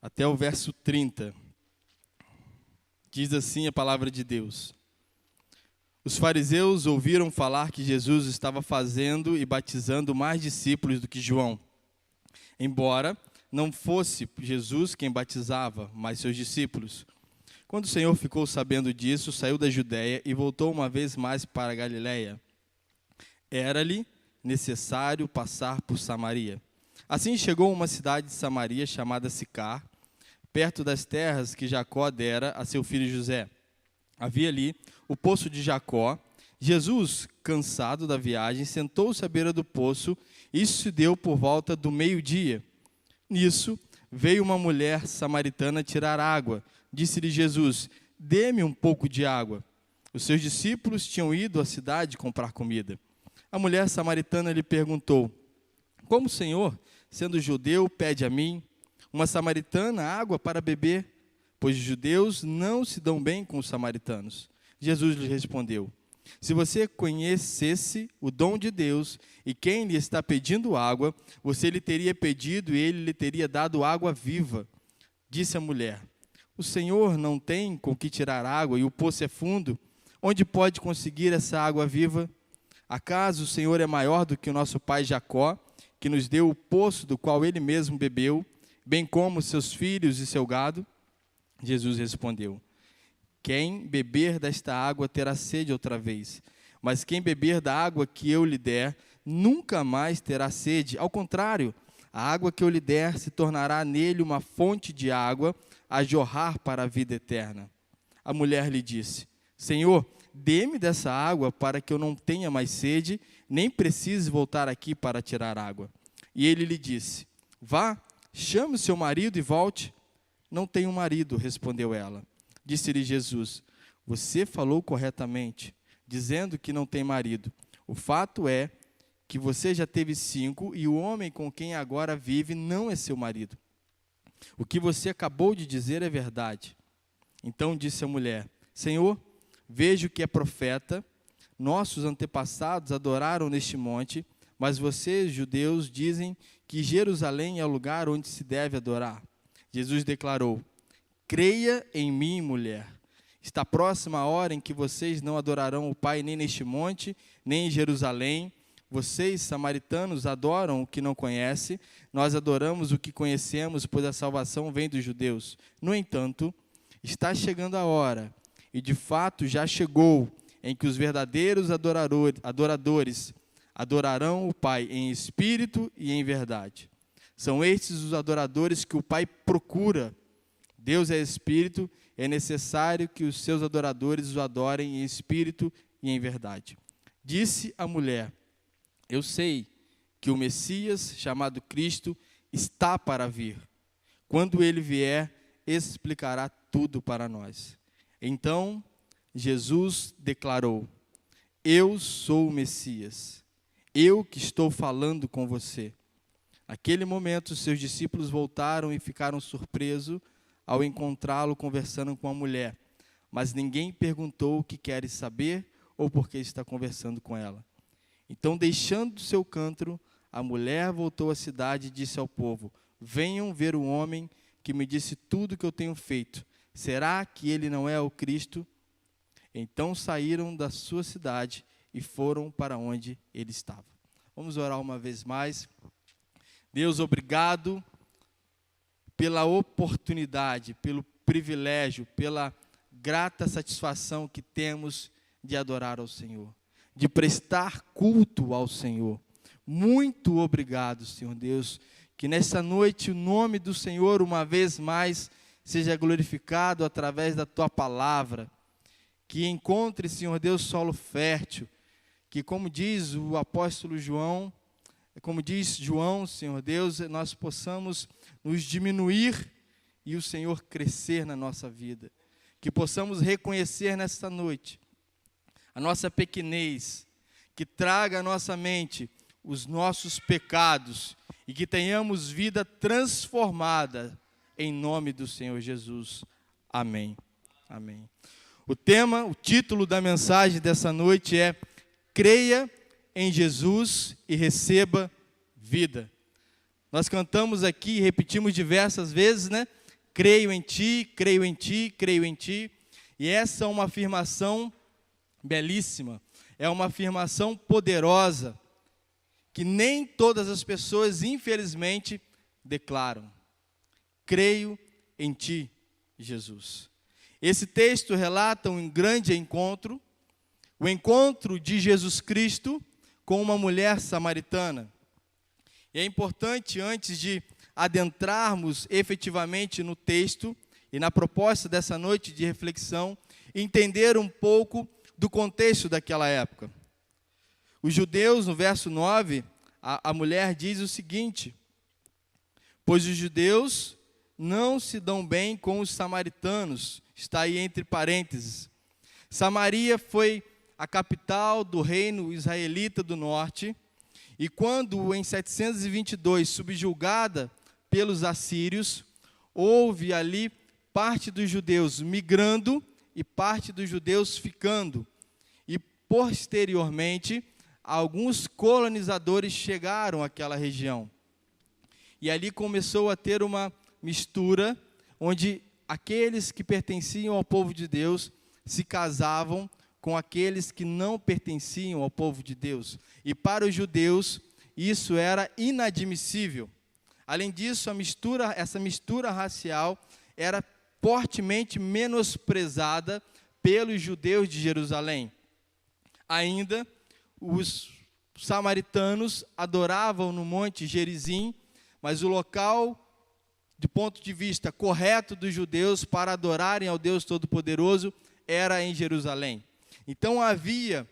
até o verso 30. Diz assim a palavra de Deus. Os fariseus ouviram falar que Jesus estava fazendo e batizando mais discípulos do que João, embora não fosse Jesus quem batizava, mas seus discípulos. Quando o Senhor ficou sabendo disso, saiu da Judéia e voltou uma vez mais para a Galiléia. Era-lhe necessário passar por Samaria. Assim chegou a uma cidade de Samaria chamada Sicar, perto das terras que Jacó dera a seu filho José. Havia ali o poço de Jacó. Jesus, cansado da viagem, sentou-se à beira do poço. Isso se deu por volta do meio-dia. Nisso, veio uma mulher samaritana tirar água. Disse-lhe Jesus: dê-me um pouco de água. Os seus discípulos tinham ido à cidade comprar comida. A mulher samaritana lhe perguntou: como o Senhor, sendo judeu, pede a mim, uma samaritana, água para beber? Pois os judeus não se dão bem com os samaritanos. Jesus lhe respondeu: se você conhecesse o dom de Deus e quem lhe está pedindo água, você lhe teria pedido e ele lhe teria dado água viva. Disse a mulher: o Senhor não tem com que tirar água e o poço é fundo. Onde pode conseguir essa água viva? Acaso o Senhor é maior do que o nosso pai Jacó, que nos deu o poço do qual ele mesmo bebeu, bem como seus filhos e seu gado? Jesus respondeu: quem beber desta água terá sede outra vez, mas quem beber da água que eu lhe der, nunca mais terá sede. Ao contrário, a água que eu lhe der se tornará nele uma fonte de água a jorrar para a vida eterna. A mulher lhe disse: Senhor, dê-me dessa água para que eu não tenha mais sede, nem precise voltar aqui para tirar água. E ele lhe disse: vá, chame o seu marido e volte. Não tenho marido, respondeu ela. Disse-lhe Jesus: você falou corretamente, dizendo que não tem marido. O fato é que você já teve 5 e o homem com quem agora vive não é seu marido. O que você acabou de dizer é verdade. Então disse a mulher: Senhor, vejo que é profeta. Nossos antepassados adoraram neste monte, mas vocês, judeus, dizem que Jerusalém é o lugar onde se deve adorar. Jesus declarou: creia em mim, mulher. Está próxima a hora em que vocês não adorarão o Pai nem neste monte, nem em Jerusalém. Vocês, samaritanos, adoram o que não conhecem, nós adoramos o que conhecemos, pois a salvação vem dos judeus. No entanto, está chegando a hora, e de fato já chegou, em que os verdadeiros adoradores adorarão o Pai em espírito e em verdade. São estes os adoradores que o Pai procura. Deus é espírito, é necessário que os seus adoradores o adorem em espírito e em verdade. Disse a mulher: eu sei que o Messias, chamado Cristo, está para vir. Quando ele vier, explicará tudo para nós. Então, Jesus declarou: eu sou o Messias, eu que estou falando com você. Naquele momento, seus discípulos voltaram e ficaram surpresos ao encontrá-lo conversando com a mulher. Mas ninguém perguntou o que queres saber ou por que está conversando com ela. Então, deixando seu cântaro, a mulher voltou à cidade e disse ao povo: venham ver o homem que me disse tudo o que eu tenho feito. Será que ele não é o Cristo? Então saíram da sua cidade e foram para onde ele estava. Vamos orar uma vez mais. Deus, obrigado pela oportunidade, pelo privilégio, pela grata satisfação que temos de adorar ao Senhor, de prestar culto ao Senhor. Muito obrigado, Senhor Deus, que nessa noite o nome do Senhor uma vez mais seja glorificado através da Tua palavra, que encontre, Senhor Deus, solo fértil, que como diz o apóstolo João, como diz João, Senhor Deus, nós possamos nos diminuir e o Senhor crescer na nossa vida, que possamos reconhecer nesta noite a nossa pequenez, que traga à nossa mente os nossos pecados e que tenhamos vida transformada em nome do Senhor Jesus. Amém. Amém. O título da mensagem dessa noite é: creia em Jesus e receba vida. Nós cantamos aqui e repetimos diversas vezes, né? Creio em ti, creio em ti, creio em ti. E essa é uma afirmação belíssima, é uma afirmação poderosa, que nem todas as pessoas, infelizmente, declaram. Creio em ti, Jesus. Esse texto relata um grande encontro, o encontro de Jesus Cristo com uma mulher samaritana. E é importante, antes de adentrarmos efetivamente no texto e na proposta dessa noite de reflexão, entender um pouco do contexto daquela época. Os judeus, no verso 9, a mulher diz o seguinte: pois os judeus não se dão bem com os samaritanos, está aí entre parênteses. Samaria foi a capital do reino israelita do norte, e quando em 722 subjugada pelos assírios, houve ali parte dos judeus migrando e parte dos judeus ficando. E posteriormente, alguns colonizadores chegaram àquela região. E ali começou a ter uma mistura, onde aqueles que pertenciam ao povo de Deus se casavam com aqueles que não pertenciam ao povo de Deus. E para os judeus, isso era inadmissível. Além disso, essa mistura racial era fortemente menosprezada pelos judeus de Jerusalém. Ainda, os samaritanos adoravam no Monte Gerizim, mas o local, do ponto de vista correto dos judeus para adorarem ao Deus Todo-Poderoso, era em Jerusalém. Então havia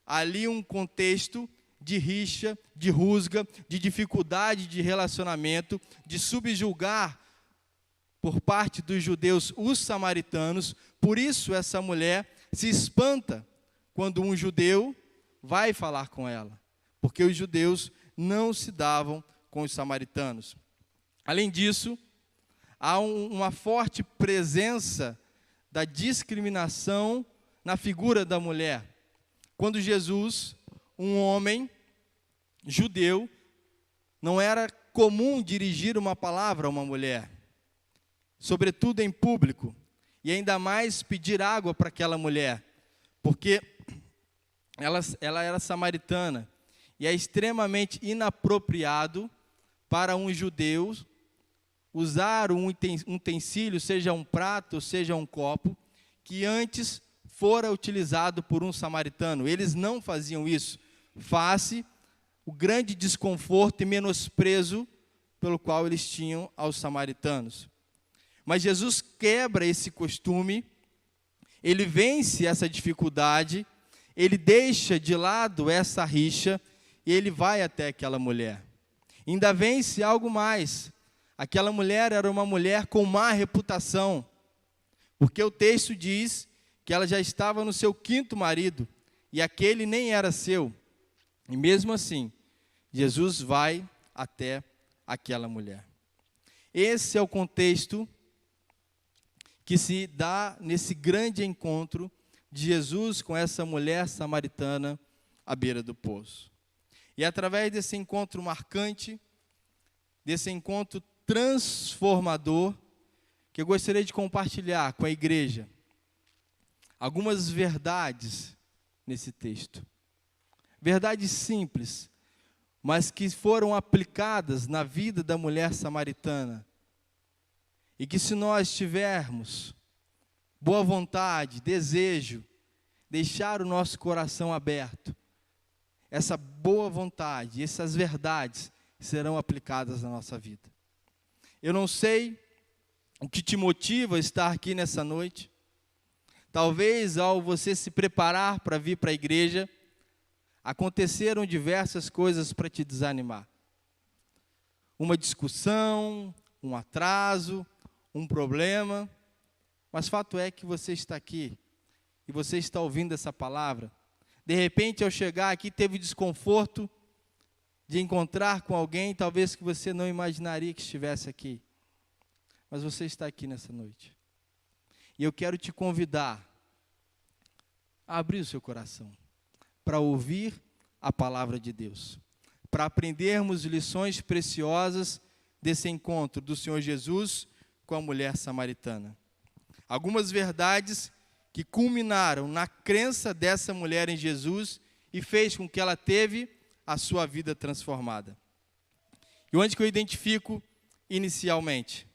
ali um contexto de rixa, de rusga, de dificuldade de relacionamento, de subjugar por parte dos judeus os samaritanos. Por isso essa mulher se espanta quando um judeu vai falar com ela, porque os judeus não se davam com os samaritanos. Além disso, há uma forte presença da discriminação na figura da mulher. Quando Jesus, um homem judeu, não era comum dirigir uma palavra a uma mulher, sobretudo em público, e ainda mais pedir água para aquela mulher, porque ela era samaritana, e é extremamente inapropriado para um judeu usar um utensílio, seja um prato, seja um copo, que antes fora utilizado por um samaritano. Eles não faziam isso, face o grande desconforto e menosprezo pelo qual eles tinham aos samaritanos. Mas Jesus quebra esse costume, ele vence essa dificuldade, ele deixa de lado essa rixa e ele vai até aquela mulher. Ainda vence algo mais. Aquela mulher era uma mulher com má reputação, porque o texto diz que ela já estava no seu 5º marido, e aquele nem era seu. E mesmo assim, Jesus vai até aquela mulher. Esse é o contexto que se dá nesse grande encontro de Jesus com essa mulher samaritana à beira do poço. E através desse encontro marcante, desse encontro transformador, que eu gostaria de compartilhar com a igreja algumas verdades nesse texto. Verdades simples, mas que foram aplicadas na vida da mulher samaritana. E que se nós tivermos boa vontade, desejo, deixar o nosso coração aberto, essa boa vontade, essas verdades serão aplicadas na nossa vida. Eu não sei o que te motiva a estar aqui nessa noite. Talvez ao você se preparar para vir para a igreja, aconteceram diversas coisas para te desanimar. Uma discussão, um atraso, um problema, mas fato é que você está aqui e você está ouvindo essa palavra. De repente, ao chegar aqui, teve desconforto de encontrar com alguém, talvez que você não imaginaria que estivesse aqui. Mas você está aqui nessa noite. E eu quero te convidar a abrir o seu coração para ouvir a palavra de Deus, para aprendermos lições preciosas desse encontro do Senhor Jesus com com a mulher samaritana. Algumas verdades que culminaram na crença dessa mulher em Jesus e fez com que ela teve a sua vida transformada. E onde que eu identifico inicialmente?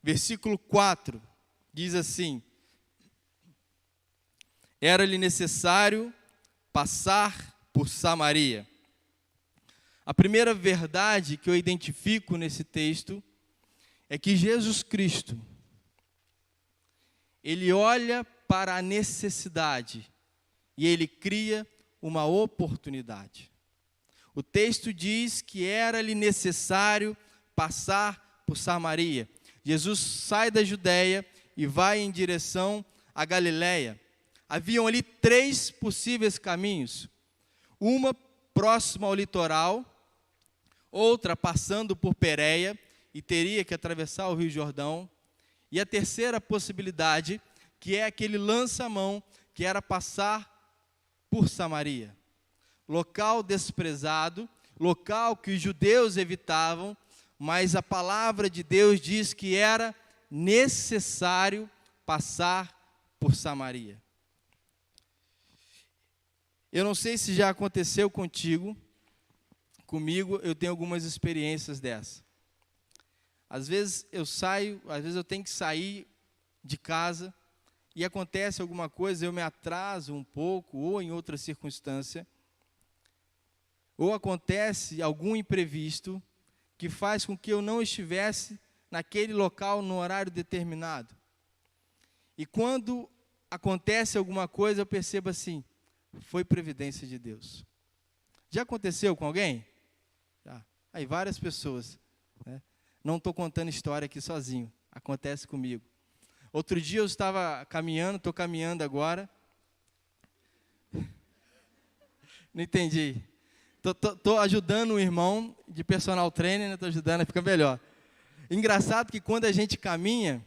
Versículo 4 diz assim: era-lhe necessário passar por Samaria. A primeira verdade que eu identifico nesse texto é que Jesus Cristo, Ele olha para a necessidade e Ele cria uma oportunidade. O texto diz que era-lhe necessário passar por Samaria. Jesus sai da Judeia e vai em direção à Galileia. Haviam ali 3 possíveis caminhos. Uma próxima ao litoral, outra passando por Pérea e teria que atravessar o Rio Jordão. E a terceira possibilidade, que é aquele lança-mão, que era passar por Samaria. Local desprezado, local que os judeus evitavam, mas a palavra de Deus diz que era necessário passar por Samaria. Eu não sei se já aconteceu contigo, comigo eu tenho algumas experiências dessa. Às vezes eu tenho que sair de casa e acontece alguma coisa, eu me atraso um pouco, ou em outra circunstância, ou acontece algum imprevisto que faz com que eu não estivesse naquele local no horário determinado. E quando acontece alguma coisa, eu percebo assim, foi providência de Deus. Já aconteceu com alguém? Já. Aí várias pessoas, né? Não estou contando história aqui sozinho, acontece comigo. Outro dia eu estava caminhando, estou caminhando agora. Não entendi. Estou ajudando um irmão de personal trainer, estou ajudando a ficar melhor. Engraçado que quando a gente caminha,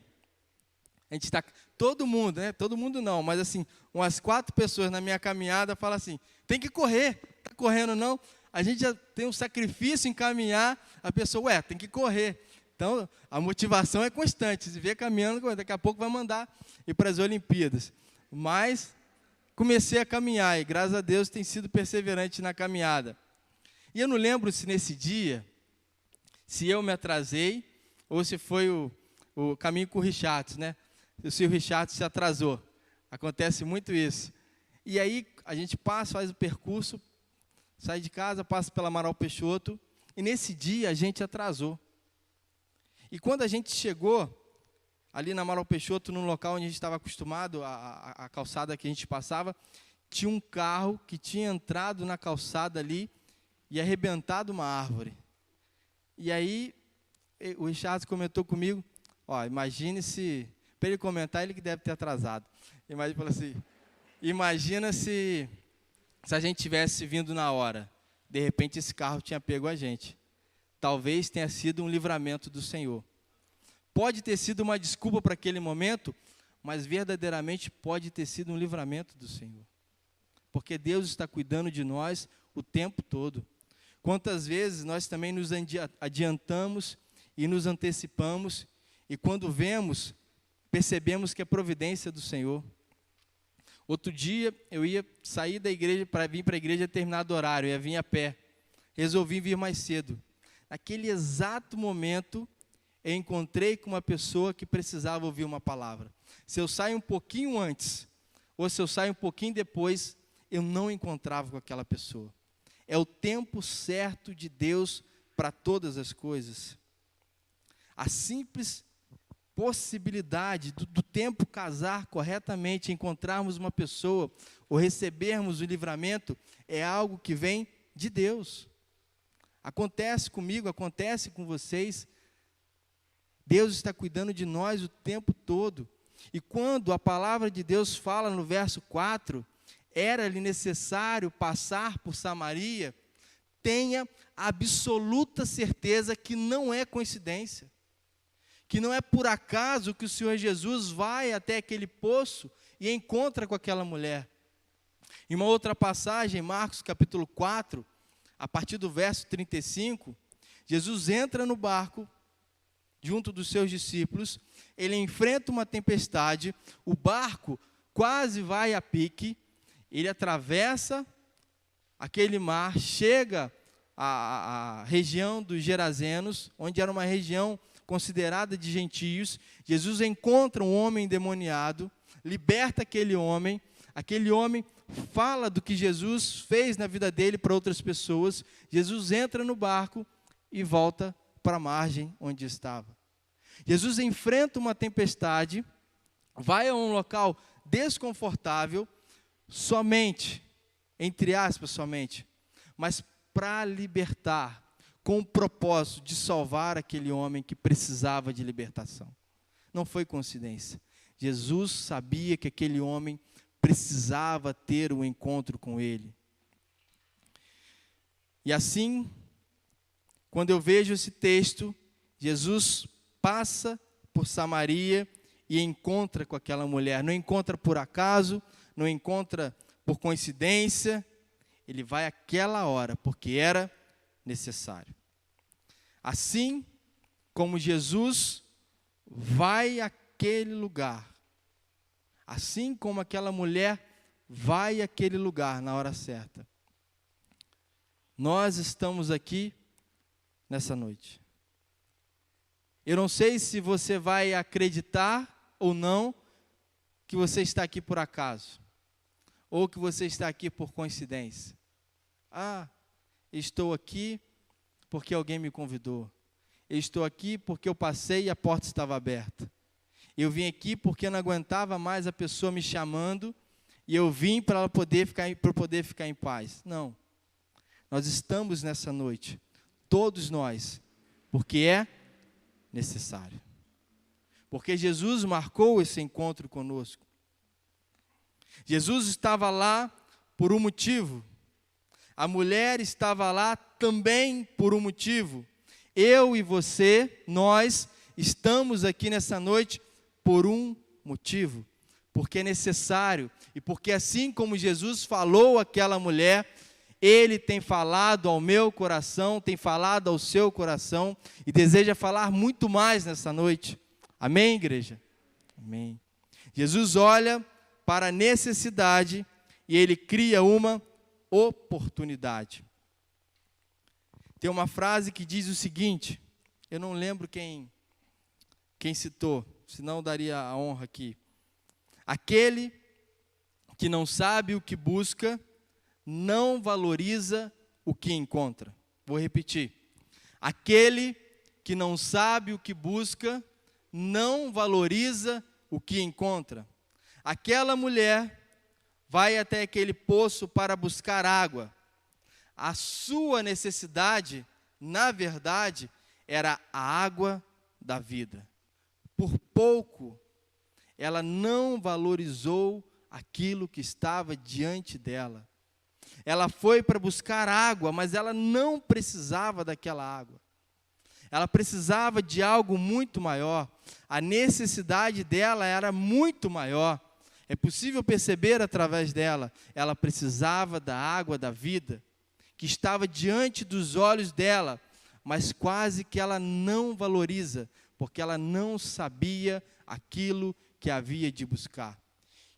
a gente está, todo mundo, né? Todo mundo não, mas assim, umas 4 pessoas na minha caminhada falam assim, tem que correr, está correndo não? A gente já tem um sacrifício em caminhar, a pessoa, tem que correr. Então, a motivação é constante, se vê caminhando, daqui a pouco vai mandar ir para as Olimpíadas. Mas, comecei a caminhar e, graças a Deus, tem sido perseverante na caminhada. E eu não lembro se nesse dia, se eu me atrasei, ou se foi o caminho com o Richard, né? Se o Richard se atrasou. Acontece muito isso. E aí, a gente passa, faz o percurso, sai de casa, passa pela Amaral Peixoto, e nesse dia a gente atrasou. E quando a gente chegou ali na Amaral Peixoto, num local onde a gente estava acostumado, a calçada que a gente passava, tinha um carro que tinha entrado na calçada ali e arrebentado uma árvore. E aí, o Richard comentou comigo, imagine se, para ele comentar, ele que deve ter atrasado. Ele falou assim, imagina se a gente tivesse vindo na hora, de repente esse carro tinha pego a gente. Talvez tenha sido um livramento do Senhor. Pode ter sido uma desculpa para aquele momento, mas verdadeiramente pode ter sido um livramento do Senhor. Porque Deus está cuidando de nós o tempo todo. Quantas vezes nós também nos adiantamos e nos antecipamos, e quando vemos, percebemos que é providência do Senhor. Outro dia, eu ia sair da igreja para vir para a igreja a determinado horário, eu ia vir a pé. Resolvi vir mais cedo. Naquele exato momento, eu encontrei com uma pessoa que precisava ouvir uma palavra. Se eu saio um pouquinho antes, ou se eu saio um pouquinho depois, eu não encontrava com aquela pessoa. É o tempo certo de Deus para todas as coisas. A simples possibilidade do tempo casar corretamente, encontrarmos uma pessoa, ou recebermos o livramento, é algo que vem de Deus. Acontece comigo, acontece com vocês. Deus está cuidando de nós o tempo todo. E quando a palavra de Deus fala no verso 4, era-lhe necessário passar por Samaria, tenha absoluta certeza que não é coincidência. Que não é por acaso que o Senhor Jesus vai até aquele poço e encontra com aquela mulher. Em uma outra passagem, Marcos capítulo 4, a partir do verso 35, Jesus entra no barco junto dos seus discípulos, ele enfrenta uma tempestade, o barco quase vai a pique, ele atravessa aquele mar, chega à região dos Gerazenos, onde era uma região considerada de gentios. Jesus encontra um homem endemoniado, liberta aquele homem fala do que Jesus fez na vida dele para outras pessoas. Jesus entra no barco e volta para a margem onde estava. Jesus enfrenta uma tempestade, vai a um local desconfortável, somente, entre aspas, somente, mas para libertar, com o propósito de salvar aquele homem que precisava de libertação. Não foi coincidência. Jesus sabia que aquele homem precisava ter um encontro com ele. E assim, quando eu vejo esse texto, Jesus passa por Samaria e encontra com aquela mulher. Não encontra por acaso, não encontra por coincidência. Ele vai àquela hora, porque era necessário. Assim como Jesus vai àquele lugar, assim como aquela mulher vai àquele lugar na hora certa, nós estamos aqui nessa noite. Eu não sei se você vai acreditar ou não que você está aqui por acaso, ou que você está aqui por coincidência. Estou aqui porque alguém me convidou. Eu estou aqui porque eu passei e a porta estava aberta. Eu vim aqui porque não aguentava mais a pessoa me chamando e eu vim para ela poder ficar em paz. Não. Nós estamos nessa noite, todos nós, porque é necessário. Porque Jesus marcou esse encontro conosco. Jesus estava lá por um motivo. A mulher estava lá também por um motivo. Eu e você, nós estamos aqui nessa noite por um motivo. Porque é necessário. E porque assim como Jesus falou àquela mulher, Ele tem falado ao meu coração, tem falado ao seu coração e deseja falar muito mais nessa noite. Amém, igreja? Amém. Jesus olha para a necessidade e Ele cria uma oportunidade. Tem uma frase que diz o seguinte, eu não lembro quem citou, senão daria a honra aqui. Aquele que não sabe o que busca, não valoriza o que encontra. Vou repetir. Aquele que não sabe o que busca, não valoriza o que encontra. Aquela mulher vai até aquele poço para buscar água. A sua necessidade, na verdade, era a água da vida. Por pouco, ela não valorizou aquilo que estava diante dela. Ela foi para buscar água, mas ela não precisava daquela água. Ela precisava de algo muito maior. A necessidade dela era muito maior. É possível perceber através dela. Ela precisava da água da vida, que estava diante dos olhos dela, mas quase que ela não valoriza, porque ela não sabia aquilo que havia de buscar.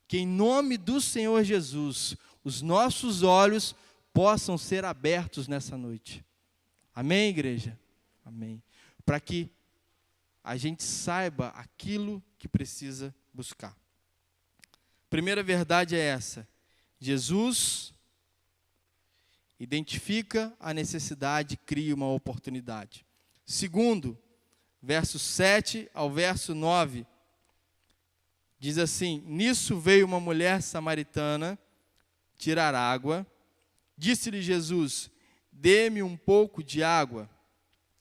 Que em nome do Senhor Jesus, os nossos olhos possam ser abertos nessa noite. Amém, igreja? Amém. Para que a gente saiba aquilo que precisa buscar. Primeira verdade é essa. Jesus identifica a necessidade e cria uma oportunidade. Segundo, verso 7 ao verso 9, diz assim: nisso veio uma mulher samaritana tirar água. Disse-lhe Jesus: dê-me um pouco de água.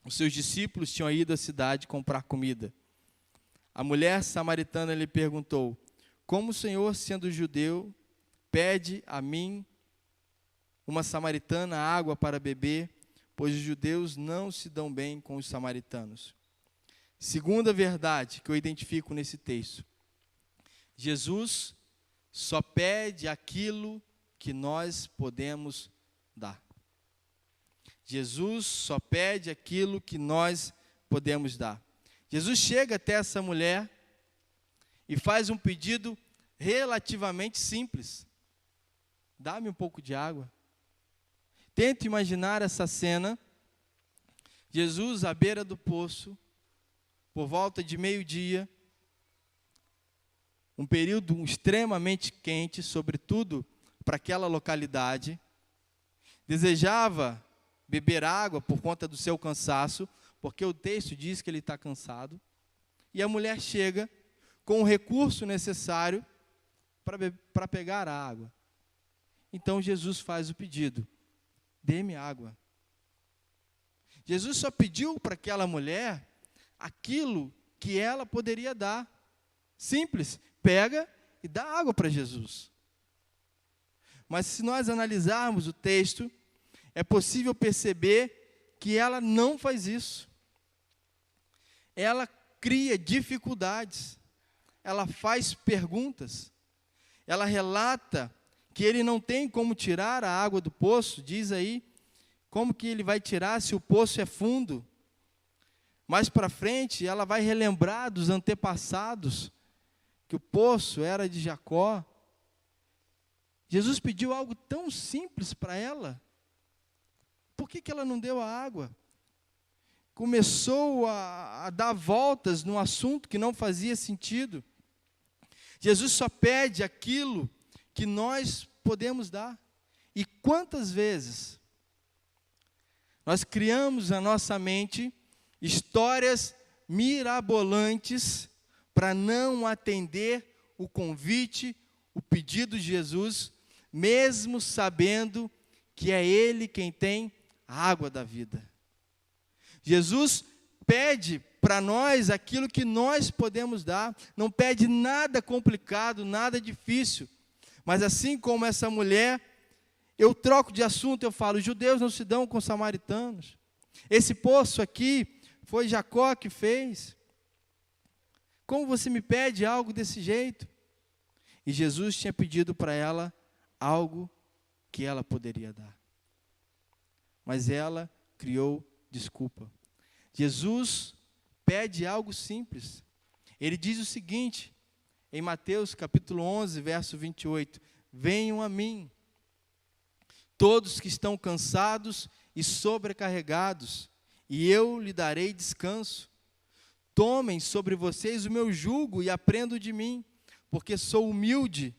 Os seus discípulos tinham ido à cidade comprar comida. A mulher samaritana lhe perguntou: como o Senhor, sendo judeu, pede a mim, uma samaritana, água para beber, pois os judeus não se dão bem com os samaritanos? Segunda verdade que eu identifico nesse texto: Jesus só pede aquilo que nós podemos dar. Jesus só pede aquilo que nós podemos dar. Jesus chega até essa mulher e faz um pedido relativamente simples. Dá-me um pouco de água. Tenta imaginar essa cena. Jesus à beira do poço, por volta de meio-dia, um período extremamente quente, sobretudo para aquela localidade. Desejava beber água por conta do seu cansaço, porque o texto diz que ele está cansado. E a mulher chega com o recurso necessário para pegar a água. Então Jesus faz o pedido: dê-me água. Jesus só pediu para aquela mulher aquilo que ela poderia dar. Simples, pega e dá água para Jesus. Mas se nós analisarmos o texto, é possível perceber que ela não faz isso. Ela cria dificuldades, ela faz perguntas, ela relata que ele não tem como tirar a água do poço, diz aí, como que ele vai tirar se o poço é fundo? Mais para frente, ela vai relembrar dos antepassados, que o poço era de Jacó. Jesus pediu algo tão simples para ela. Por que ela não deu a água? Começou a dar voltas num assunto que não fazia sentido. Jesus só pede aquilo que nós podemos dar. E quantas vezes nós criamos na nossa mente histórias mirabolantes para não atender o convite, o pedido de Jesus, mesmo sabendo que é Ele quem tem a água da vida. Jesus pede para nós aquilo que nós podemos dar, não pede nada complicado, nada difícil, mas assim como essa mulher, eu troco de assunto, eu falo, judeus não se dão com samaritanos, esse poço aqui foi Jacó que fez, como você me pede algo desse jeito? E Jesus tinha pedido para ela algo que ela poderia dar, mas ela criou desculpa. Jesus pede algo simples. Ele diz o seguinte, em Mateus capítulo 11, verso 28, venham a mim, todos que estão cansados e sobrecarregados, e eu lhe darei descanso. Tomem sobre vocês o meu jugo e aprendam de mim, porque sou humilde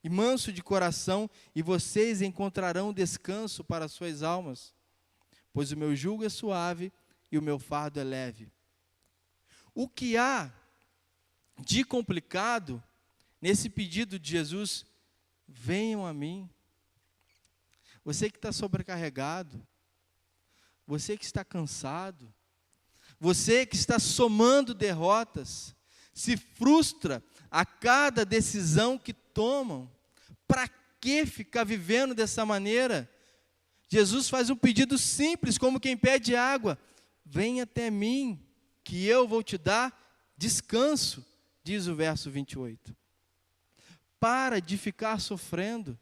e manso de coração, e vocês encontrarão descanso para as suas almas, pois o meu jugo é suave e o meu fardo é leve. O que há de complicado nesse pedido de Jesus? Venham a mim. Você que está sobrecarregado, você que está cansado, você que está somando derrotas, se frustra a cada decisão que tomam. Para que ficar vivendo dessa maneira? Jesus faz um pedido simples, como quem pede água. Vem até mim, que eu vou te dar descanso, diz o verso 28. Para de ficar sofrendo.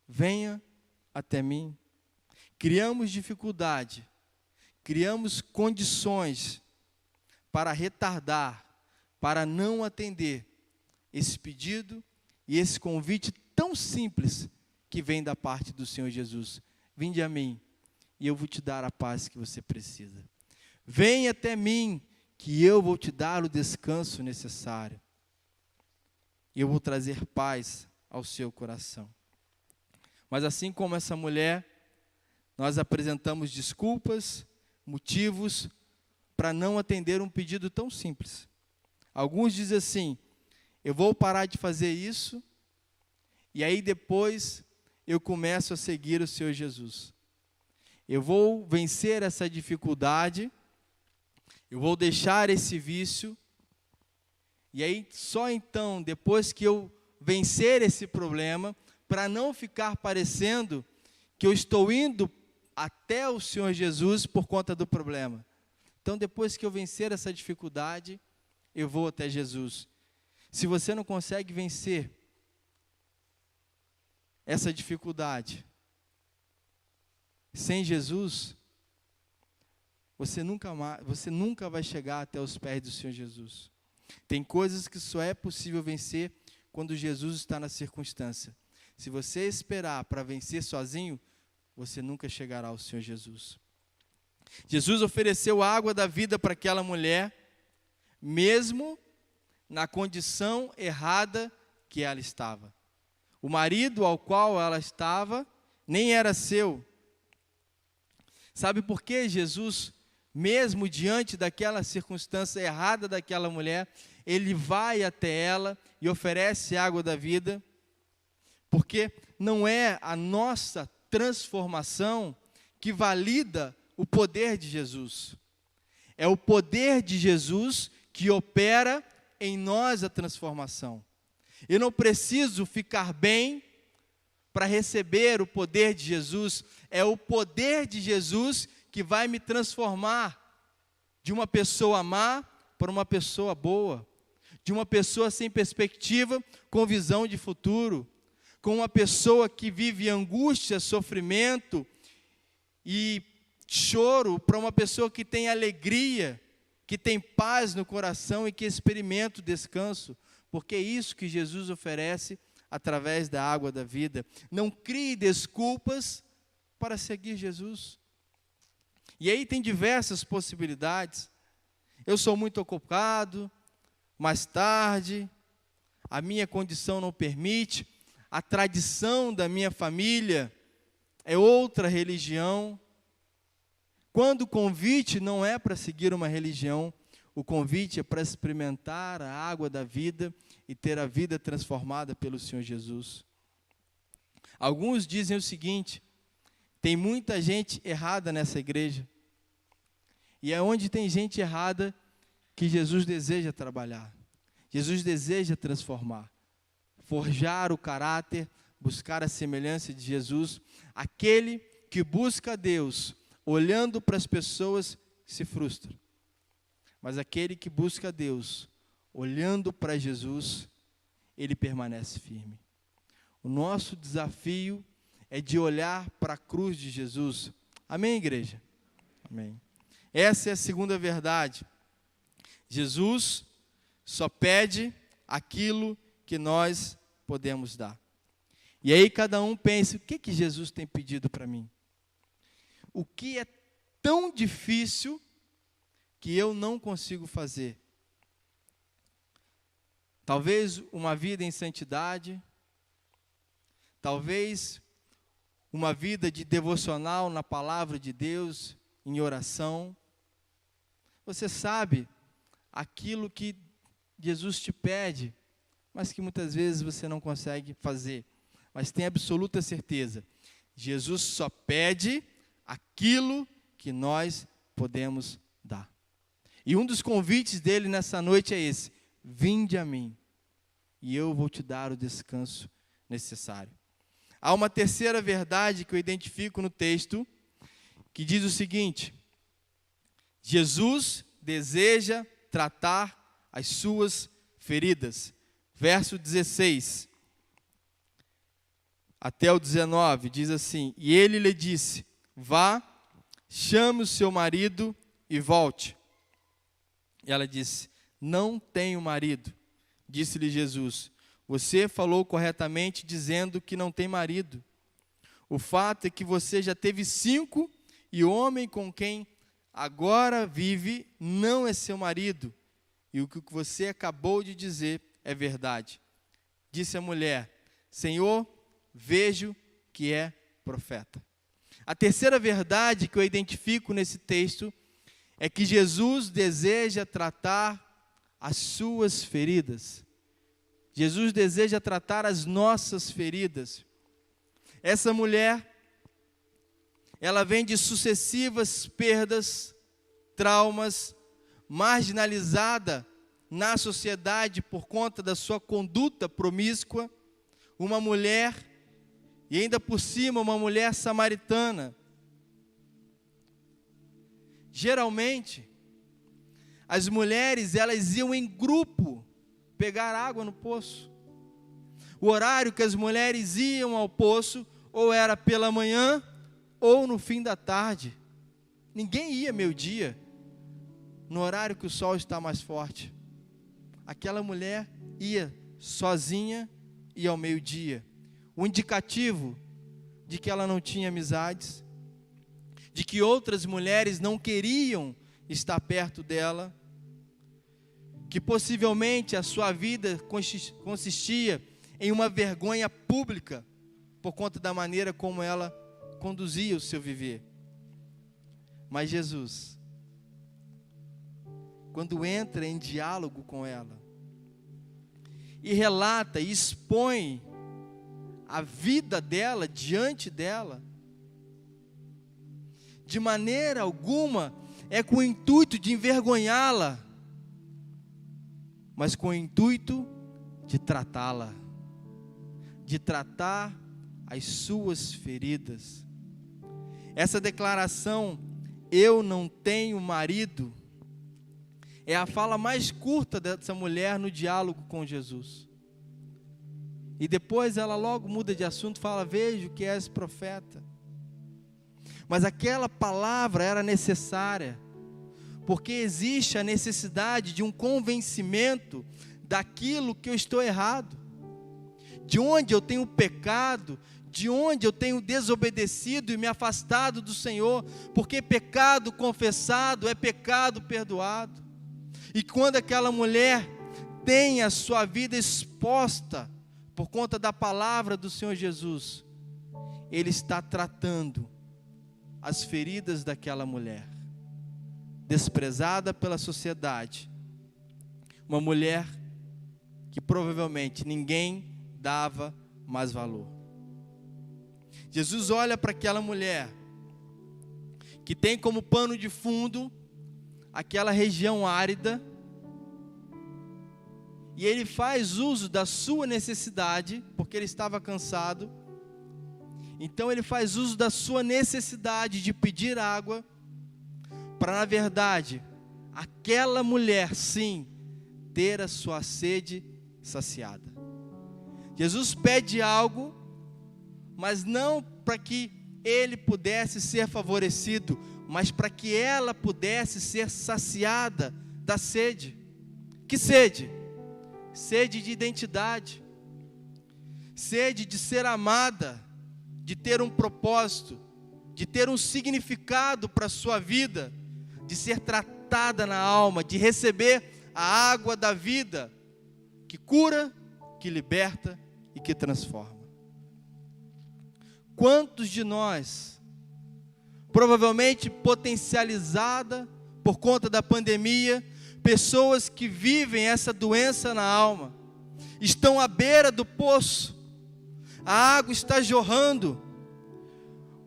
Venha até mim. Criamos dificuldade, criamos condições para retardar, para não atender esse pedido e esse convite tão simples que vem da parte do Senhor Jesus. Vinde a mim, e eu vou te dar a paz que você precisa. Venha até mim, que eu vou te dar o descanso necessário. Eu vou trazer paz ao seu coração. Mas assim como essa mulher, nós apresentamos desculpas, motivos para não atender um pedido tão simples. Alguns dizem assim, eu vou parar de fazer isso, e aí depois eu começo a seguir o Senhor Jesus. Eu vou vencer essa dificuldade, eu vou deixar esse vício, e aí só então, depois que eu vencer esse problema, para não ficar parecendo que eu estou indo até o Senhor Jesus por conta do problema. Então, depois que eu vencer essa dificuldade, eu vou até Jesus. Se você não consegue vencer essa dificuldade sem Jesus, você nunca vai chegar até os pés do Senhor Jesus. Tem coisas que só é possível vencer quando Jesus está na circunstância. Se você esperar para vencer sozinho, você nunca chegará ao Senhor Jesus. Jesus ofereceu a água da vida para aquela mulher, mesmo na condição errada que ela estava. O marido ao qual ela estava nem era seu. Sabe por que Jesus, mesmo diante daquela circunstância errada daquela mulher, ele vai até ela e oferece água da vida? Porque não é a nossa transformação que valida o poder de Jesus. É o poder de Jesus que opera em nós a transformação. Eu não preciso ficar bem para receber o poder de Jesus. É o poder de Jesus que vai me transformar de uma pessoa má para uma pessoa boa, de uma pessoa sem perspectiva com visão de futuro, com uma pessoa que vive angústia, sofrimento e choro, para uma pessoa que tem alegria, que tem paz no coração e que experimenta o descanso, porque é isso que Jesus oferece através da água da vida. Não crie desculpas para seguir Jesus. E aí tem diversas possibilidades. Eu sou muito ocupado, mais tarde, a minha condição não permite, a tradição da minha família é outra religião. Quando o convite não é para seguir uma religião, o convite é para experimentar a água da vida e ter a vida transformada pelo Senhor Jesus. Alguns dizem o seguinte: tem muita gente errada nessa igreja, e é onde tem gente errada que Jesus deseja trabalhar. Jesus deseja transformar, forjar o caráter, buscar a semelhança de Jesus. Aquele que busca a Deus olhando para as pessoas se frustra, mas aquele que busca a Deus olhando para Jesus, ele permanece firme. O nosso desafio é de olhar para a cruz de Jesus. Amém, igreja? Amém. Essa é a segunda verdade. Jesus só pede aquilo que nós podemos dar. E aí cada um pensa: o que Jesus tem pedido para mim? O que é tão difícil que eu não consigo fazer? Talvez uma vida em santidade, talvez uma vida de devocional na palavra de Deus, em oração. Você sabe aquilo que Jesus te pede, mas que muitas vezes você não consegue fazer. Mas tenha absoluta certeza, Jesus só pede aquilo que nós podemos dar. E um dos convites dele nessa noite é esse: vinde a mim, e eu vou te dar o descanso necessário. Há uma terceira verdade que eu identifico no texto, que diz o seguinte: Jesus deseja tratar as suas feridas. Verso 16 até o 19, diz assim: e ele lhe disse: vá, chame o seu marido e volte. E ela disse: não tenho marido. Disse-lhe Jesus: você falou corretamente dizendo que não tem marido. O fato é que você já teve 5 e o homem com quem agora vive não é seu marido. E o que você acabou de dizer é verdade. Disse a mulher: Senhor, vejo que é profeta. A terceira verdade que eu identifico nesse texto é que Jesus deseja tratar as suas feridas. Jesus deseja tratar as nossas feridas. Essa mulher, ela vem de sucessivas perdas, traumas, marginalizada na sociedade por conta da sua conduta promíscua, uma mulher, e ainda por cima uma mulher samaritana. Geralmente, as mulheres, elas iam em grupo pegar água no poço. O horário que as mulheres iam ao poço ou era pela manhã ou no fim da tarde. Ninguém ia meio-dia, no horário que o sol está mais forte. Aquela mulher ia sozinha e ao meio-dia. O indicativo de que ela não tinha amizades, de que outras mulheres não queriam estar perto dela, que possivelmente a sua vida consistia em uma vergonha pública por conta da maneira como ela conduzia o seu viver. Mas Jesus, quando entra em diálogo com ela e relata e expõe a vida dela diante dela, de maneira alguma é com o intuito de envergonhá-la, mas com o intuito de tratá-la, de tratar as suas feridas. Essa declaração, eu não tenho marido, é a fala mais curta dessa mulher no diálogo com Jesus. E depois ela logo muda de assunto, fala, vejo que és profeta. Mas aquela palavra era necessária, porque existe a necessidade de um convencimento daquilo que eu estou errado, de onde eu tenho pecado, de onde eu tenho desobedecido e me afastado do Senhor, porque pecado confessado é pecado perdoado. E quando aquela mulher tem a sua vida exposta por conta da palavra do Senhor Jesus, Ele está tratando as feridas daquela mulher, desprezada pela sociedade, uma mulher que provavelmente ninguém dava mais valor. Jesus olha para aquela mulher que tem como pano de fundo aquela região árida, e Ele faz uso da sua necessidade, porque Ele estava cansado. Então Ele faz uso da sua necessidade de pedir água, para na verdade, aquela mulher sim, ter a sua sede saciada. Jesus pede algo, mas não para que ele pudesse ser favorecido, mas para que ela pudesse ser saciada da sede. Que sede? Sede de identidade, sede de ser amada, de ter um propósito, de ter um significado para a sua vida, de ser tratada na alma, de receber a água da vida, que cura, que liberta e que transforma. Quantos de nós, provavelmente potencializada por conta da pandemia, pessoas que vivem essa doença na alma, estão à beira do poço, a água está jorrando,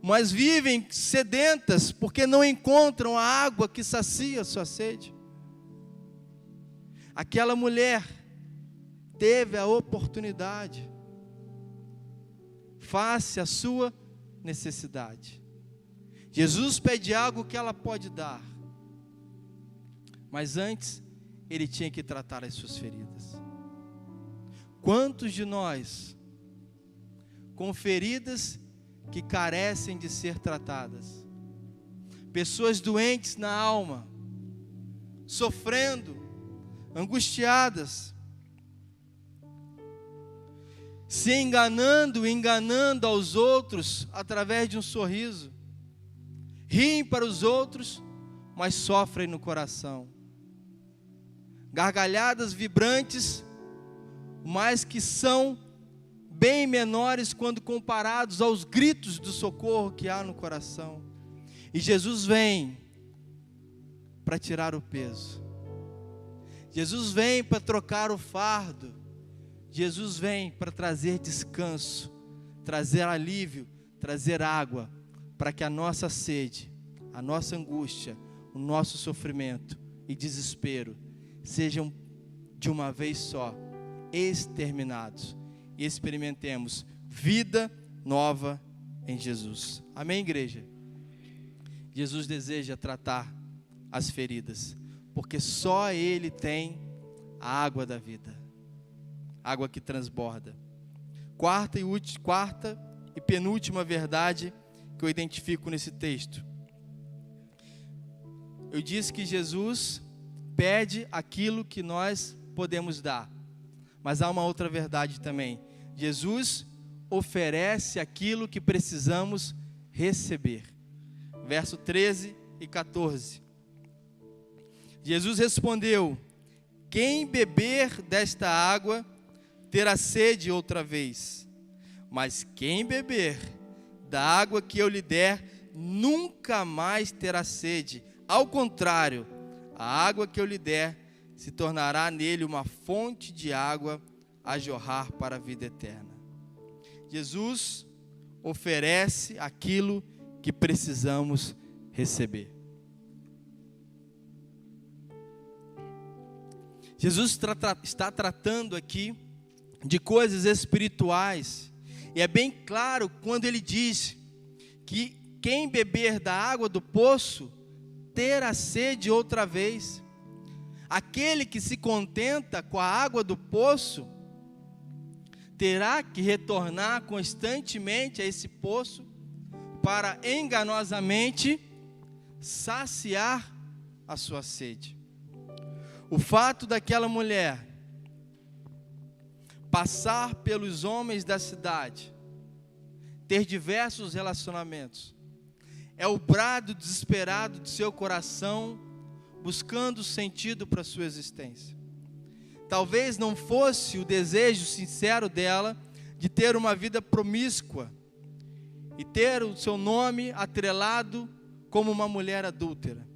mas vivem sedentas porque não encontram a água que sacia a sua sede. Aquela mulher teve a oportunidade, face à sua necessidade. Jesus pede algo que ela pode dar, mas antes Ele tinha que tratar as suas feridas. Quantos de nós, com feridas que carecem de ser tratadas, pessoas doentes na alma, sofrendo, angustiadas, se enganando aos outros através de um sorriso, riem para os outros, mas sofrem no coração, gargalhadas vibrantes, mas que são bem menores quando comparados aos gritos do socorro que há no coração. E Jesus vem para tirar o peso, Jesus vem para trocar o fardo, Jesus vem para trazer descanso, trazer alívio, trazer água, para que a nossa sede, a nossa angústia, o nosso sofrimento e desespero sejam de uma vez só exterminados e experimentemos vida nova em Jesus. Amém, igreja? Jesus deseja tratar as feridas, porque só Ele tem a água da vida, água que transborda. Quarta e penúltima verdade que eu identifico nesse texto: eu disse que Jesus pede aquilo que nós podemos dar. Mas há uma outra verdade também. Jesus oferece aquilo que precisamos receber. Verso 13 e 14. Jesus respondeu: quem beber desta água terá sede outra vez, mas quem beber da água que eu lhe der nunca mais terá sede. Ao contrário, a água que eu lhe der se tornará nele uma fonte de água a jorrar para a vida eterna. Jesus oferece aquilo que precisamos receber. Jesus está tratando aqui de coisas espirituais, e é bem claro quando ele diz que quem beber da água do poço terá sede outra vez. Aquele que se contenta com a água do poço terá que retornar constantemente a esse poço para enganosamente saciar a sua sede. O fato daquela mulher passar pelos homens da cidade, ter diversos relacionamentos, é o brado desesperado de seu coração, buscando sentido para a sua existência. Talvez não fosse o desejo sincero dela de ter uma vida promíscua e ter o seu nome atrelado como uma mulher adúltera.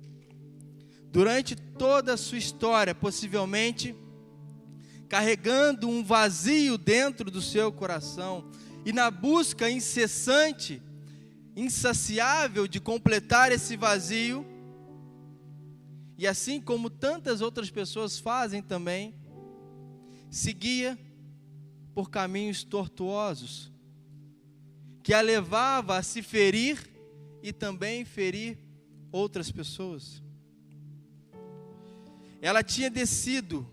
Durante toda a sua história, possivelmente carregando um vazio dentro do seu coração e na busca incessante, insaciável de completar esse vazio, e assim como tantas outras pessoas fazem também, seguia por caminhos tortuosos, que a levava a se ferir e também ferir outras pessoas. Ela tinha descido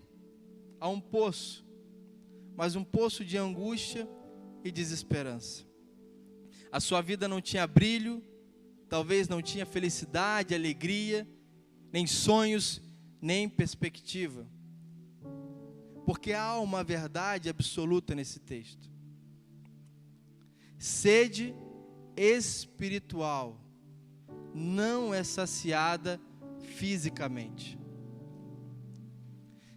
a um poço, mas um poço de angústia e desesperança. A sua vida não tinha brilho, talvez não tinha felicidade, alegria, nem sonhos, nem perspectiva. Porque há uma verdade absoluta nesse texto. Sede espiritual não é saciada fisicamente.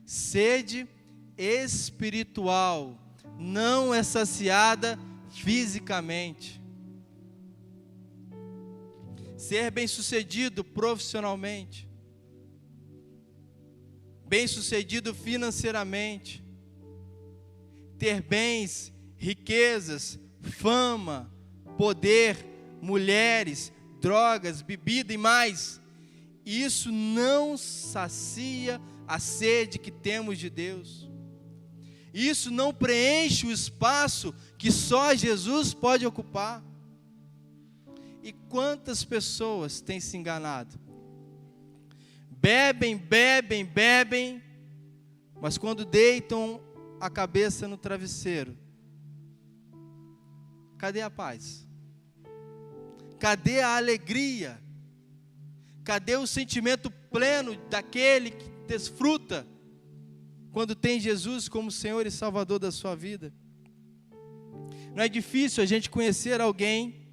Sede espiritual não é saciada fisicamente. Ser bem-sucedido profissionalmente, bem-sucedido financeiramente, ter bens, riquezas, fama, poder, mulheres, drogas, bebida e mais, isso não sacia a sede que temos de Deus. Isso não preenche o espaço que só Jesus pode ocupar. E quantas pessoas têm se enganado? Bebem, mas quando deitam a cabeça no travesseiro, cadê a paz? Cadê a alegria? Cadê o sentimento pleno daquele que desfruta quando tem Jesus como Senhor e Salvador da sua vida? Não é difícil a gente conhecer alguém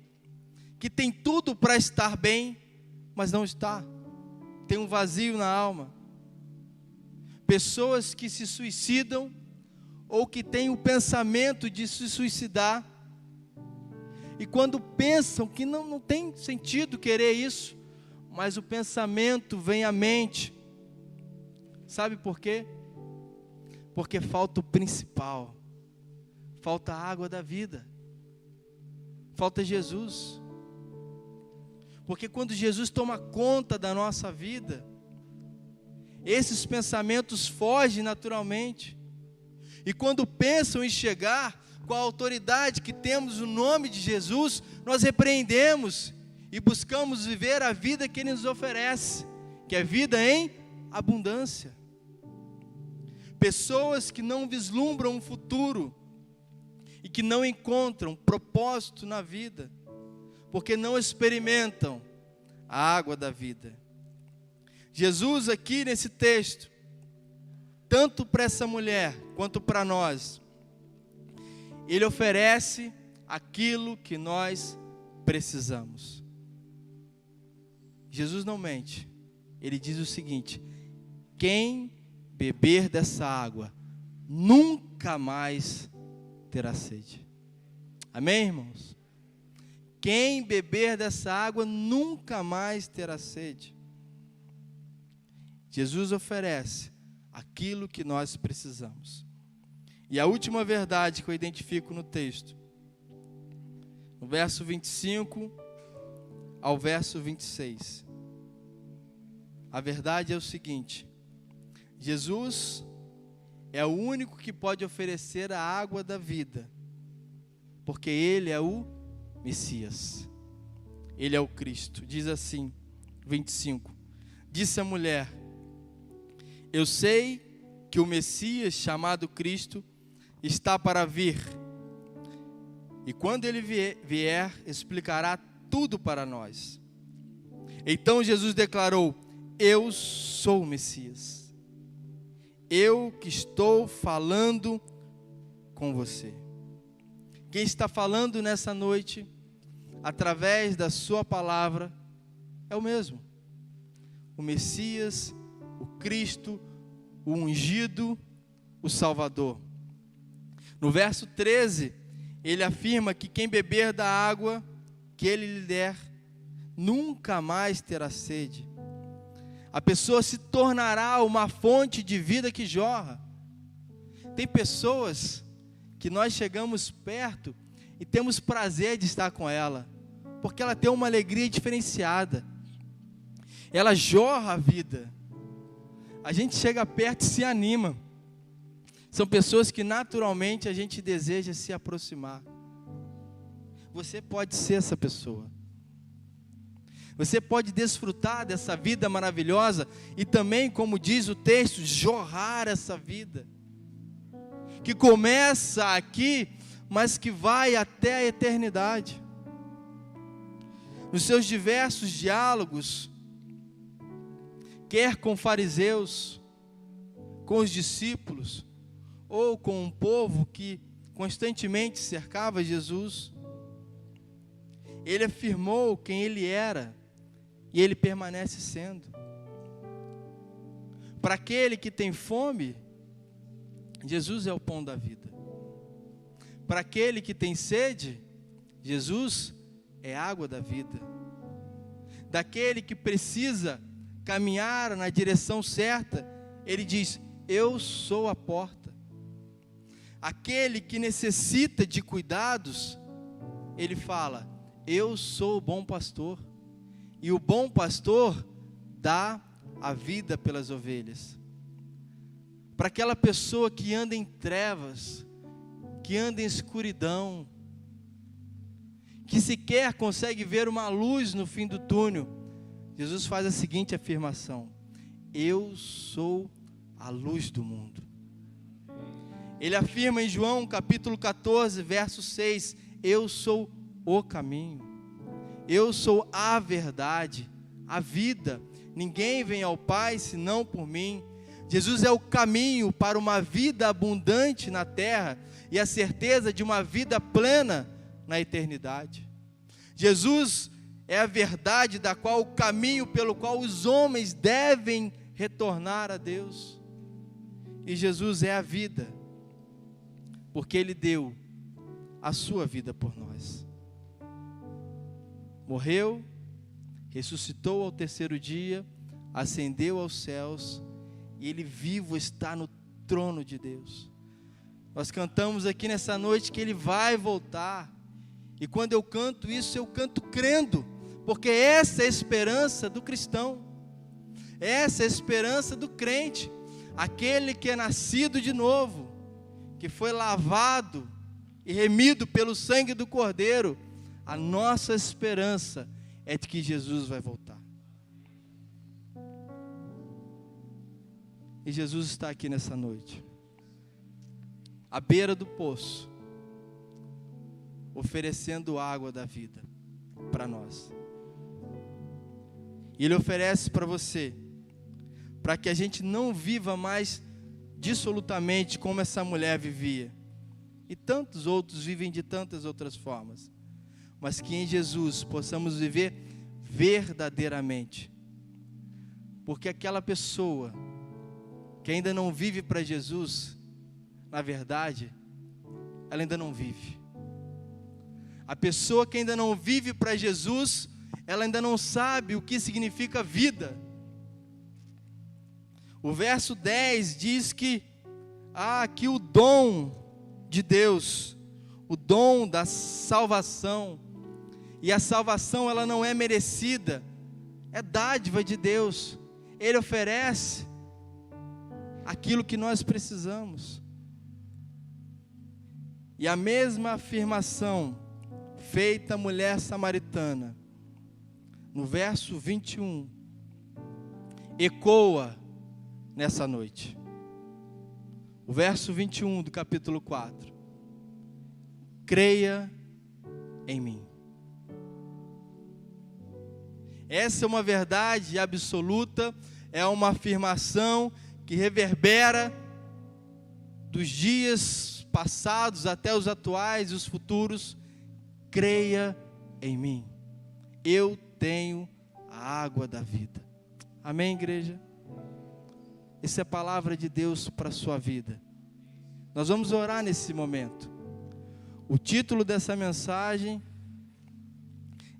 que tem tudo para estar bem, mas não está. Tem um vazio na alma. Pessoas que se suicidam ou que têm o pensamento de se suicidar, e quando pensam que não tem sentido querer isso, mas o pensamento vem à mente. Sabe por quê? Porque falta o principal, falta a água da vida, falta Jesus. Porque quando Jesus toma conta da nossa vida, esses pensamentos fogem naturalmente. E quando pensam em chegar, com a autoridade que temos no nome de Jesus, nós repreendemos e buscamos viver a vida que Ele nos oferece, que é vida em abundância. Pessoas que não vislumbram um futuro e que não encontram propósito na vida, porque não experimentam a água da vida. Jesus aqui nesse texto, tanto para essa mulher quanto para nós, Ele oferece aquilo que nós precisamos. Jesus não mente. Ele diz o seguinte: quem beber dessa água nunca mais terá sede. Amém, irmãos? Quem beber dessa água nunca mais terá sede. Jesus oferece aquilo que nós precisamos. E a última verdade que eu identifico no texto, no verso 25 ao verso 26. A verdade é o seguinte: Jesus é o único que pode oferecer a água da vida, porque Ele é o Messias, Ele é o Cristo. Diz assim, 25: disse a mulher: eu sei que o Messias, chamado Cristo, está para vir, e quando Ele vier, explicará tudo para nós. Então Jesus declarou: eu sou o Messias, eu que estou falando com você. Quem está falando nessa noite, através da sua palavra, é o mesmo, o Messias, o Cristo, o ungido, o Salvador. No verso 13, ele afirma que quem beber da água que Ele lhe der, nunca mais terá sede. A pessoa se tornará uma fonte de vida que jorra. Tem pessoas que nós chegamos perto e temos prazer de estar com ela, porque ela tem uma alegria diferenciada, ela jorra a vida. A gente chega perto e se anima. São pessoas que naturalmente a gente deseja se aproximar. Você pode ser essa pessoa. Você pode desfrutar dessa vida maravilhosa e também, como diz o texto, jorrar essa vida, que começa aqui, mas que vai até a eternidade. Nos seus diversos diálogos, quer com fariseus, com os discípulos, ou com um povo que constantemente cercava Jesus, Ele afirmou quem Ele era, e Ele permanece sendo. Para aquele que tem fome, Jesus é o pão da vida. Para aquele que tem sede, Jesus é água da vida. Daquele que precisa caminhar na direção certa, Ele diz: eu sou a porta. Aquele que necessita de cuidados, Ele fala: eu sou o bom pastor. E o bom pastor dá a vida pelas ovelhas. Para aquela pessoa que anda em trevas, que anda em escuridão, que sequer consegue ver uma luz no fim do túnel, Jesus faz a seguinte afirmação: eu sou a luz do mundo. Ele afirma em João capítulo 14, verso 6, eu sou o caminho, eu sou a verdade, a vida, ninguém vem ao Pai senão por mim. Jesus é o caminho para uma vida abundante na terra e a certeza de uma vida plena na eternidade. Jesus é a verdade da qual o caminho pelo qual os homens devem retornar a Deus. E Jesus é a vida, porque Ele deu a sua vida por nós. Morreu, ressuscitou ao terceiro dia, ascendeu aos céus, e Ele vivo está no trono de Deus. Nós cantamos aqui nessa noite que Ele vai voltar, e quando eu canto isso, eu canto crendo, porque essa é a esperança do cristão, essa é a esperança do crente, aquele que é nascido de novo, que foi lavado e remido pelo sangue do Cordeiro. A nossa esperança é de que Jesus vai voltar. E Jesus está aqui nessa noite, à beira do poço, oferecendo água da vida para nós. E Ele oferece para você para que a gente não viva mais dissolutamente como essa mulher vivia. E tantos outros vivem de tantas outras formas. Mas que em Jesus possamos viver verdadeiramente. Porque aquela pessoa que ainda não vive para Jesus, na verdade, ela ainda não vive. A pessoa que ainda não vive para Jesus, ela ainda não sabe o que significa vida. O verso 10 diz que há aqui o dom de Deus, o dom da salvação. E a salvação, ela não é merecida, é dádiva de Deus. Ele oferece aquilo que nós precisamos. E a mesma afirmação feita à mulher samaritana, no verso 21, ecoa nessa noite. O verso 21 do capítulo 4. Creia em mim. Essa é uma verdade absoluta, é uma afirmação que reverbera dos dias passados até os atuais e os futuros. Creia em mim. Eu tenho a água da vida. Amém, igreja? Essa é a palavra de Deus para a sua vida. Nós vamos orar nesse momento. O título dessa mensagem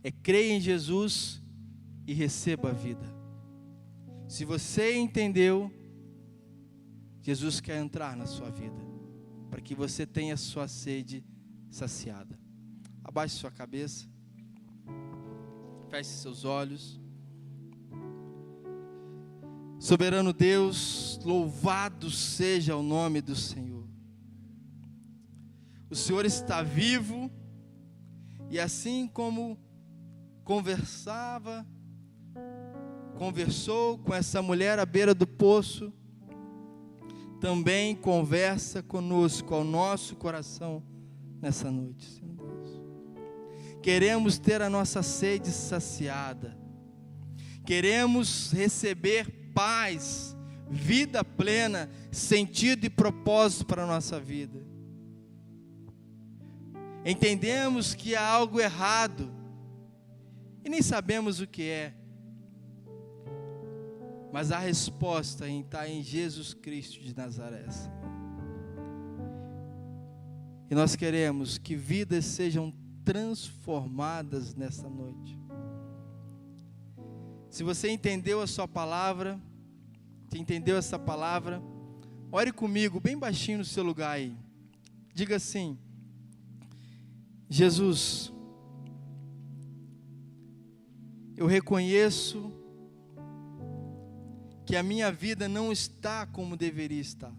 é Creia em Jesus e receba a vida. Se você entendeu, Jesus quer entrar na sua vida, para que você tenha sua sede saciada. Abaixe sua cabeça, feche seus olhos. Soberano Deus, louvado seja o nome do Senhor. O Senhor está vivo, e assim como conversou com essa mulher à beira do poço, também conversa conosco, ao nosso coração, nessa noite, Senhor Deus. Queremos ter a nossa sede saciada, queremos receber paz, vida plena, sentido e propósito para a nossa vida. Entendemos que há algo errado, e nem sabemos o que é, mas a resposta está em Jesus Cristo de Nazaré. E nós queremos que vidas sejam transformadas nessa noite. Se você entendeu a sua palavra, se entendeu essa palavra, ore comigo bem baixinho no seu lugar aí. Diga assim: Jesus, eu reconheço que a minha vida não está como deveria estar.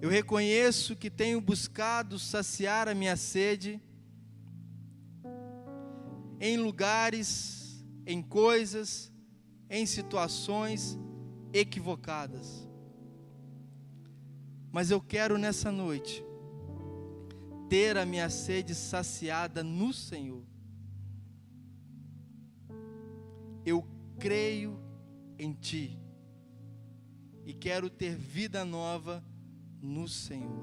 Eu reconheço que tenho buscado saciar a minha sede em lugares, em coisas, em situações equivocadas. Mas eu quero nessa noite ter a minha sede saciada no Senhor. Eu creio em Ti e quero ter vida nova no Senhor.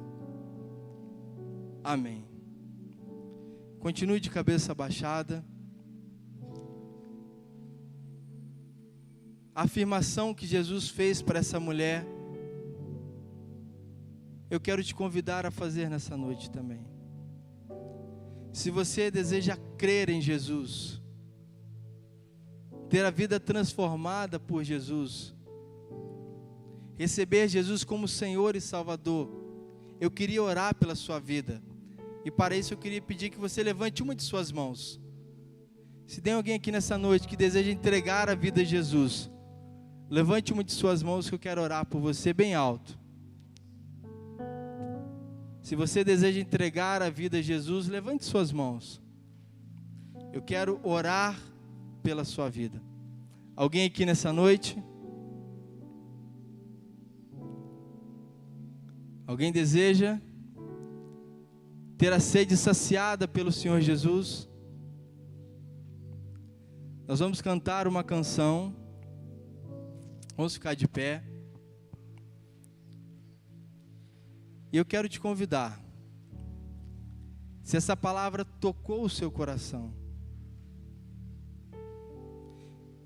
Amém. Continue de cabeça baixada. A afirmação que Jesus fez para essa mulher, eu quero te convidar a fazer nessa noite também. Se você deseja crer em Jesus, ter a vida transformada por Jesus, receber Jesus como Senhor e Salvador, eu queria orar pela sua vida. E para isso eu queria pedir que você levante uma de suas mãos. Se tem alguém aqui nessa noite que deseja entregar a vida a Jesus, levante uma de suas mãos que eu quero orar por você bem alto. Se você deseja entregar a vida a Jesus, levante suas mãos. Eu quero orar pela sua vida. Alguém aqui nessa noite? Alguém deseja ter a sede saciada pelo Senhor Jesus? Nós vamos cantar uma canção. Vamos ficar de pé. E eu quero te convidar, se essa palavra tocou o seu coração,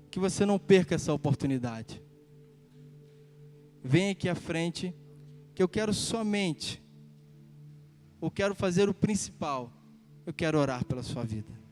que você não perca essa oportunidade. Vem aqui à frente, que eu quero fazer o principal, eu quero orar pela sua vida.